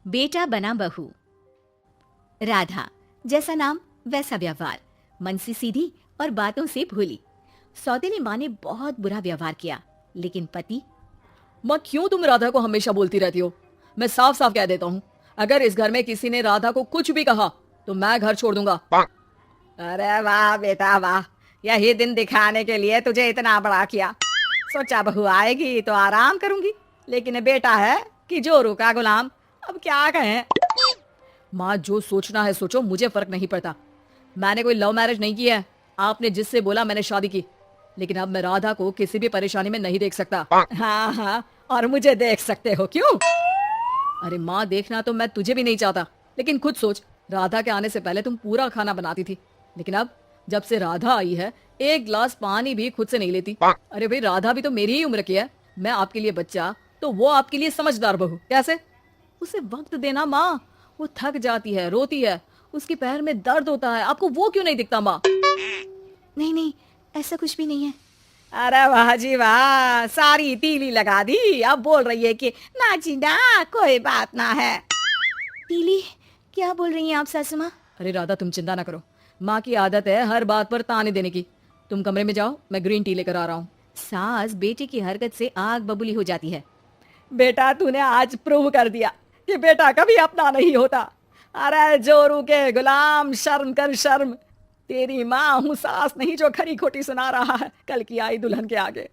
बेटा बना बहू। राधा, जैसा नाम वैसा व्यवहार, मन से सीधी और बातों से भोली। सौतेली माँ ने बहुत बुरा व्यवहार किया, लेकिन पति। माँ, क्यों तुम राधा को हमेशा बोलती रहती हो? मैं साफ साफ कह देता हूँ, अगर इस घर में किसी ने राधा को कुछ भी कहा तो मैं घर छोड़ दूंगा। अरे वाह बेटा वाह, यही दिन दिखाने के लिए तुझे इतना बड़ा किया। सोचा बहू आएगी तो आराम करूंगी, लेकिन बेटा है कि जोरू का गुलाम। अब क्या कहें। माँ, जो सोचना है सोचो, मुझे फर्क नहीं पड़ता। मैंने कोई लव मैरिज नहीं की है। आपने जिससे बोला मैंने शादी की, लेकिन अब मैं राधा को किसी भी परेशानी में नहीं देख सकता। हाँ हाँ, और मुझे देख सकते हो क्यों? अरे माँ, देखना तो मैं तुझे भी नहीं चाहता, लेकिन खुद सोच, राधा के आने से पहले तुम पूरा खाना बनाती थी, लेकिन अब जब से राधा आई है एक गिलास पानी भी खुद से नहीं लेती। अरे भाई, राधा भी तो मेरी ही उम्र की है। मैं आपके लिए बच्चा तो वो आपके लिए समझदार बहू। कैसे? उसे वक्त देना माँ, वो थक जाती है, रोती है, उसके पैर में दर्द होता है। आपको वो क्यों नहीं दिखता माँ? नहीं नहीं, ऐसा कुछ भी नहीं है। अरे वाह जी वाह, सारी तीली लगा दी। अब बोल रही है कि ना जी ना, कोई बात ना है। तीली? क्या बोल रही हैं आप सासू माँ? अरे राधा, तुम चिंता ना करो, माँ की आदत है हर बात पर ताने देने की। तुम कमरे में जाओ, मैं ग्रीन टी लेकर आ रहा हूँ। सास बेटे की हरकत से आग बबूली हो जाती है। बेटा, तूने आज प्रूव कर दिया कि बेटा कभी अपना नहीं होता। अरे जोरू के गुलाम, शर्म कर शर्म। तेरी माँ हूँ, सास नहीं जो खरी खोटी सुना रहा है कल की आई दुल्हन के आगे।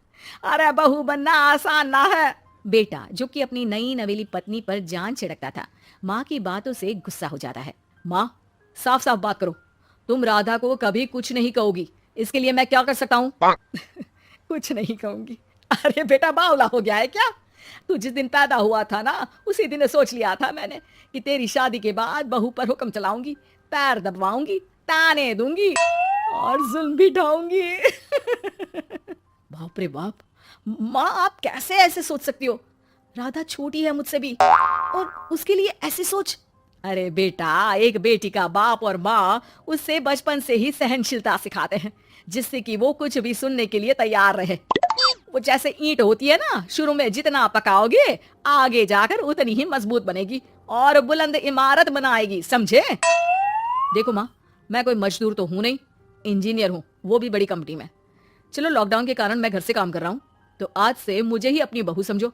अरे बहू बनना आसान ना है। बेटा, जो कि अपनी नई नवेली पत्नी पर जान छिड़कता था, माँ की बातों से गुस्सा हो जाता है। माँ, साफ साफ बात करो। तुम राधा को कभी कुछ नहीं कहोगी, इसके लिए मैं क्या कर सकता हूँ? कुछ नहीं कहूंगी? अरे बेटा, बावला हो गया है क्या? तू जिस दिन पैदा हुआ था ना, उसी दिन सोच लिया था मैंने कि तेरी शादी के बाद बहू पर हुक्म चलाऊंगी, पैर दबवाऊंगी, ताने दूंगी और जुल्म भी ढाऊंगी। बाप रे बाप, माँ आप कैसे ऐसे सोच सकती हो? राधा छोटी है मुझसे भी, और उसके लिए ऐसे सोच। अरे बेटा, एक बेटी का बाप और माँ उससे बचपन से ही सहनशीलता सिखाते हैं, जिससे कि वो कुछ भी सुनने के लिए तैयार रहे। वो जैसे ईंट होती है ना, शुरू में जितना पकाओगे आगे जाकर उतनी ही मजबूत बनेगी और बुलंद इमारत बनाएगी, समझे? देखो माँ, मैं कोई मजदूर तो हूँ नहीं, इंजीनियर हूँ, वो भी बड़ी कंपनी में। चलो, लॉकडाउन के कारण मैं घर से काम कर रहा हूँ, तो आज से मुझे ही अपनी बहू समझो,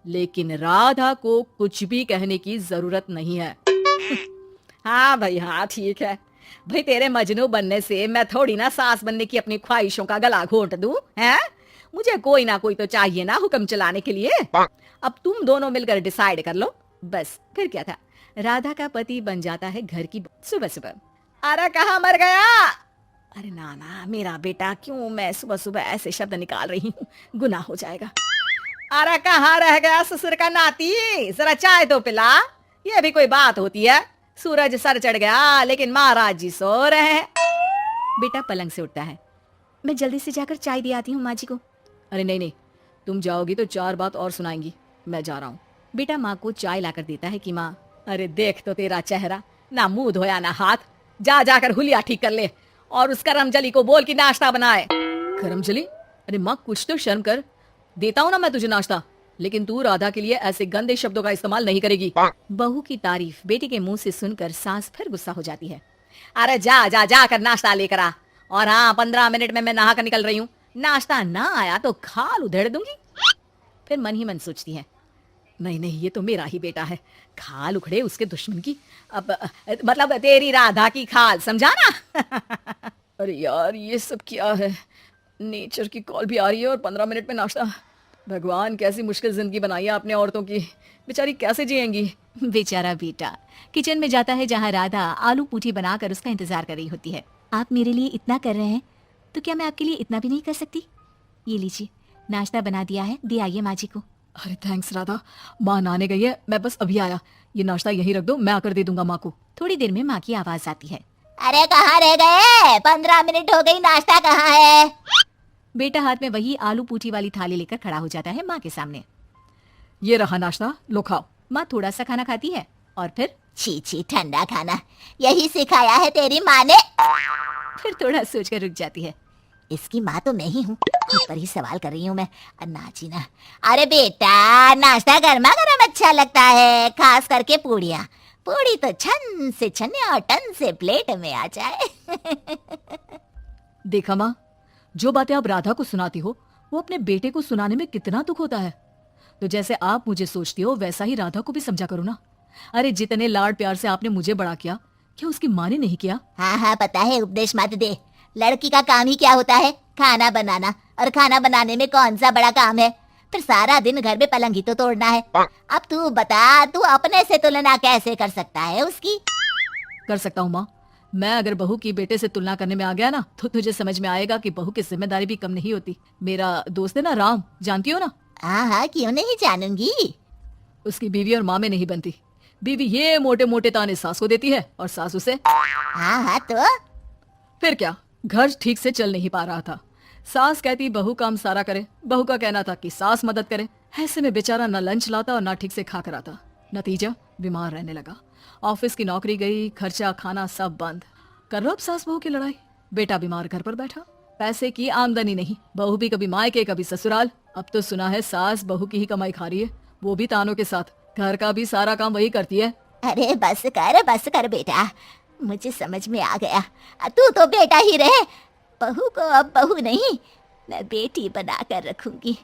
लेकिन राधा को कुछ भी कहने की जरूरत नहीं है। हाँ भाई हाँ, ठीक है भाई। तेरे मजनू बनने से मैं थोड़ी ना सास बनने की अपनी ख्वाहिशों का गला घोंट दूं, हैं? मुझे कोई ना कोई तो चाहिए ना हुक्म चलाने के लिए। अब तुम दोनों मिलकर डिसाइड कर लो बस। फिर क्या था, राधा का पति बन जाता है घर की सुबह सुबह। अरे कहाँ मर गया? अरे ना ना, मेरा बेटा, क्यों मैं सुबह सुबह ऐसे शब्द निकाल रही हूँ, गुनाह हो जाएगा। अरे कहाँ रह गया ससुर का नाती? जरा चाय तो पिला। ये भी कोई बात होती है? सूरज सर चढ़ गया लेकिन महाराज जी सो रहे हैं। बेटा पलंग से उठता है। मैं जल्दी से जाकर चाय दे आती हूँ माँ जी को। अरे नहीं नहीं, तुम जाओगी तो 4 बात और सुनाएंगी, मैं जा रहा हूँ। बेटा माँ को चाय लाकर देता है कि माँ। अरे देख तो तेरा चेहरा, ना मुंह धोया ना हाथ। जा जाकर हुलिया ठीक कर ले और उस करमजली को बोल कि नाश्ता बनाए। करमजली? अरे माँ, कुछ तो शर्म कर। देता हूँ ना मैं तुझे नाश्ता, लेकिन तू राधा के लिए ऐसे गंदे शब्दों का इस्तेमाल नहीं करेगी। बहू की तारीफ बेटे के मुंह से सुनकर सास फिर गुस्सा हो जाती है। अरे जा जा जाकर नाश्ता लेकर आ। और हाँ, 15 मिनट में मैं नहा कर निकल रही हूँ। नाश्ता ना आया तो खाल उधेड़ दूंगी। फिर मन ही मन सोचती है, नहीं नहीं, ये तो मेरा ही बेटा है, खाल उखड़े उसके दुश्मन की। अब मतलब तेरी राधा की खाल, समझा ना? अरे यार, ये सब क्या है? नेचर की कॉल भी आ रही है और 15 मिनट में नाश्ता। भगवान, कैसी मुश्किल जिंदगी बनाई है आपने औरतों की, बेचारी कैसे जिएंगी। बेचारा बेटा किचन में जाता है, जहाँ राधा आलू पूठी बनाकर उसका इंतजार कर रही होती है। आप मेरे लिए इतना कर रहे हैं तो क्या मैं आपके लिए इतना भी नहीं कर सकती? ये लीजिए, नाश्ता बना दिया है, दे आइए माँ जी को। अरे थैंक्स राधा, माँ नहाने गई है, मैं बस अभी आया। ये नाश्ता यहीं रख दो, मैं आकर दे दूंगा माँ को। थोड़ी देर में माँ की आवाज आती है। अरे कहाँ रह गए? 15 मिनट हो गई, नाश्ता कहाँ है? बेटा हाथ में वही आलू पूठी वाली थाली लेकर खड़ा हो जाता है माँ के सामने। ये रहा नाश्ता, लो खाओ। माँ थोड़ा सा खाना खाती है और फिर छी छी, ठंडा खाना, यही सिखाया है तेरी माँ ने? फिर थोड़ा सोचकर रुक जाती है। इसकी माँ तो मैं ही हूँ, खुद पर ही सवाल कर रही हूँ मैं। नाची ना। अरे बेटा, नाश्ता गर्मा गर्म अच्छा लगता है, खास करके पूड़ियाँ। पूड़ी तो छन से छने और टन से प्लेट में आ जाए। देखा माँ, जो बातें आप राधा को सुनाती हो वो अपने बेटे को सुनाने में कितना दुख होता है। तो जैसे आप मुझे सोचती हो वैसा ही राधा को भी समझा करो ना। अरे जितने लाड प्यार से आपने मुझे बड़ा किया, क्या उसकी माँ ने नहीं किया? हाँ हाँ पता है, उपदेश मत दे। लड़की का काम ही क्या होता है? खाना बनाना। और खाना बनाने में कौन सा बड़ा काम है? फिर सारा दिन घर में पलंग ही तो तोड़ना है। अब तू बता, तू अपने से तुलना कैसे कर सकता है उसकी? कर सकता हूँ माँ। मैं अगर बहू की बेटे से तुलना करने में आ गया ना, तो तुझे समझ में आएगा कि बहू की जिम्मेदारी भी कम नहीं होती। मेरा दोस्त है ना राम, जानती हो ना? हाँ हाँ, क्यों नहीं जानूंगी। उसकी बीवी और माँ में नहीं बनती। बीवी ये मोटे मोटे ताने सास को देती है और सास उसे। हाँ हाँ तो फिर क्या, घर ठीक से चल नहीं पा रहा था। सास कहती बहू काम सारा करे, बहू का कहना था कि सास मदद करे। ऐसे में बेचारा न लंच लाता और ना ठीक से खा कर आता। नतीजा, बीमार रहने लगा। ऑफिस की नौकरी गई, खर्चा खाना सब बंद। कर लो अब सास बहू की लड़ाई। बेटा बीमार घर पर बैठा, पैसे की आमदनी नहीं। बहू भी कभी मायके कभी ससुराल। अब तो सुना है सास बहू की ही कमाई खा रही है, वो भी तानों के साथ। घर का भी सारा काम वही करती है। अरे बस कर बेटा, मुझे समझ में आ गया। तू तो बेटा ही रहे। बहू को अब बहू नहीं, मैं बेटी बना कर रखूंगी।